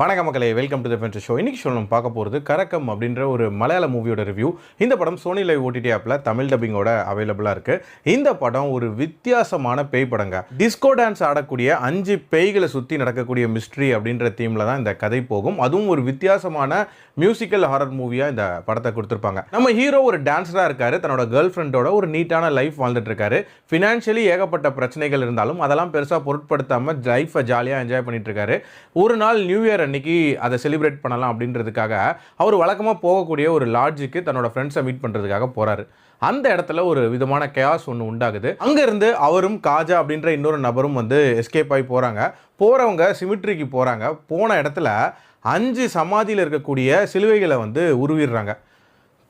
வணக்க மக்களே, welcome to the fence show. இன்னைக்கு ஷோ நம்ம பார்க்க போகிறது கரக்கம் அப்படின்ற ஒரு மலையாள மூவியோட ரிவ்யூ. இந்த படம் சோனி லைவ் ஓடிடி ஆப்பில் தமிழ் டப்பிங்கோட அவைலபிளாக இருக்குது. இந்த படம் ஒரு வித்தியாசமான பேய் படங்க. டிஸ்கோ டான்ஸ் ஆடக்கூடிய 5 பேய்களை சுற்றி நடக்கக்கூடிய மிஸ்ட்ரி அப்படின்ற தீமில் தான் இந்த கதை போகும். அதுவும் ஒரு வித்தியாசமான மியூசிக்கல் ஹாரர் மூவியாக இந்த படத்தை கொடுத்துருப்பாங்க. நம்ம ஹீரோ ஒரு டான்ஸராக இருக்காரு, தன்னோட கேர்ள் ஃப்ரெண்டோட ஒரு நீட்டான லைஃப் வாழ்ந்துட்டு இருக்காரு. ஃபினான்ஷியலி ஏகப்பட்ட பிரச்சனைகள் இருந்தாலும் அதெல்லாம் பெருசாக பொருட்படுத்தாமல் லைஃப்பை ஜாலியாக என்ஜாய் பண்ணிட்டு இருக்காரு. ஒரு நாள் நியூ இயர் அன்னைக்கு அதை செலிப்ரேட் பண்ணலாம் அப்படின்றதுக்காக அவர் வழக்கமாக போகக்கூடிய ஒரு லாட்ஜுக்கு தன்னோட ஃப்ரெண்ட்ஸை மீட் பண்ணுறதுக்காக போகிறாரு. அந்த இடத்துல ஒரு விதமான கேஸ் ஒன்று உண்டாகுது. அங்கேருந்து அவரும் காஜா அப்படின்ற இன்னொரு நபரும் எஸ்கேப் ஆகி போகிறாங்க. போகிறவங்க சிமிட்ரிக்கு போகிறாங்க. போன இடத்துல 5 சமாதியில் இருக்கக்கூடிய சிலுவைகளை உருவிடுறாங்க.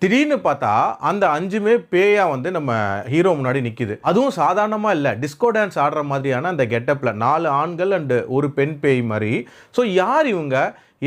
திடீர்னு பார்த்தா அந்த 5மே பேயா நம்ம ஹீரோ முன்னாடி நிற்கிது. அதுவும் சாதாரணமாக இல்லை, டிஸ்கோ டான்ஸ் ஆடுற மாதிரியான அந்த கெட்டப்பில் 4 ஆண்கள் அண்டு ஒரு பெண் பேய் மாதிரி. ஸோ யார் இவங்க,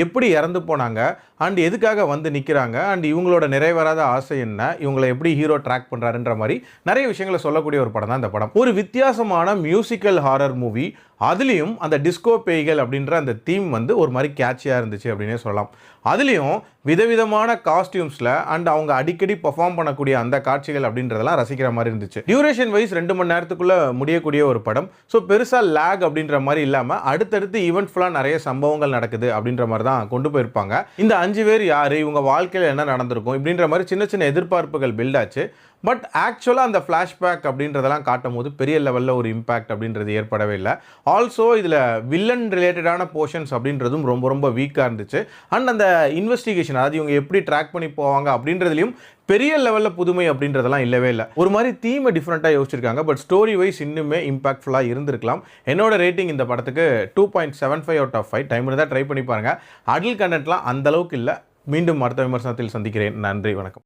எப்படி இறந்து போனாங்க, அண்ட் எதுக்காக நிற்கிறாங்க, அண்ட் இவங்களோட நிறைவேறாத ஆசை என்ன, இவங்களை எப்படி ஹீரோ ட்ராக் பண்ணுறாருன்ற மாதிரி நிறைய விஷயங்களை சொல்லக்கூடிய ஒரு படம் தான் இந்த படம். ஒரு வித்தியாசமான மியூசிக்கல் ஹாரர் மூவி. அதுலேயும் அந்த டிஸ்கோ பேய்கள் அப்படின்ற அந்த தீம் ஒரு மாதிரி கேட்சியாக இருந்துச்சு அப்படின்னே சொல்லலாம். அதுலேயும் விதவிதமான காஸ்டியூம்ஸில் அண்ட் அவங்க அடிக்கடி பர்ஃபார்ம் பண்ணக்கூடிய அந்த காட்சிகள் அப்படின்றதெல்லாம் ரசிக்கிற மாதிரி இருந்துச்சு. டியூரேஷன் வைஸ் 2 மணி நேரத்துக்குள்ளே முடியக்கூடிய ஒரு படம். ஸோ பெருசாக லேக் அப்படின்ற மாதிரி இல்லாமல் அடுத்தடுத்து ஈவெண்ட்ஃபுல்லாக நிறைய சம்பவங்கள் நடக்குது அப்படின்ற மாதிரி தான் கொண்டு போயிருப்பாங்க. இந்த 5 பேர் யார், இவங்க வாழ்க்கையில் என்ன நடந்திருக்கும் இப்படின்ற மாதிரி சின்ன சின்ன எதிர்பார்ப்புகள் பில்ட் ஆச்சு. பட் ஆக்சுவலாக அந்த ஃப்ளாஷ்பேக் அப்படின்றதெல்லாம் காட்டும் போது பெரிய லெவலில் ஒரு இம்பேக்ட் அப்படின்றது ஏற்படவே இல்லை. ஆல்சோ இதில் வில்லன் ரிலேட்டடான போர்ஷன்ஸ் அப்படின்றதும் ரொம்ப ரொம்ப வீக்காக இருந்துச்சு. அண்ட் அந்த இன்வெஸ்டிகேஷன், அதாவது இவங்க எப்படி ட்ராக் பண்ணி போவாங்க அப்படின்றதுலையும் பெரிய லெவலில் புதுமை அப்படின்றதெல்லாம் இல்லவே இல்லை. ஒரு மாதிரி தீமை டிஃப்ரெண்ட்டாக யோசிச்சிருக்காங்க. பட் ஸ்டோரி வைஸ் இன்னுமே இம்பாக்ட்ஃபுல்லாக இருந்திருக்கலாம். என்னோட ரேட்டிங் இந்த படத்துக்கு 2.75 அவுட் ஆஃப் 5. டைம் இருந்தால் ட்ரை பண்ணி பாருங்கள். அடல்ட் கண்டென்ட்லாம் அந்தளவுக்கு இல்லை. மீண்டும் அடுத்த விமர்சனத்தில் சந்திக்கிறேன். நன்றி, வணக்கம்.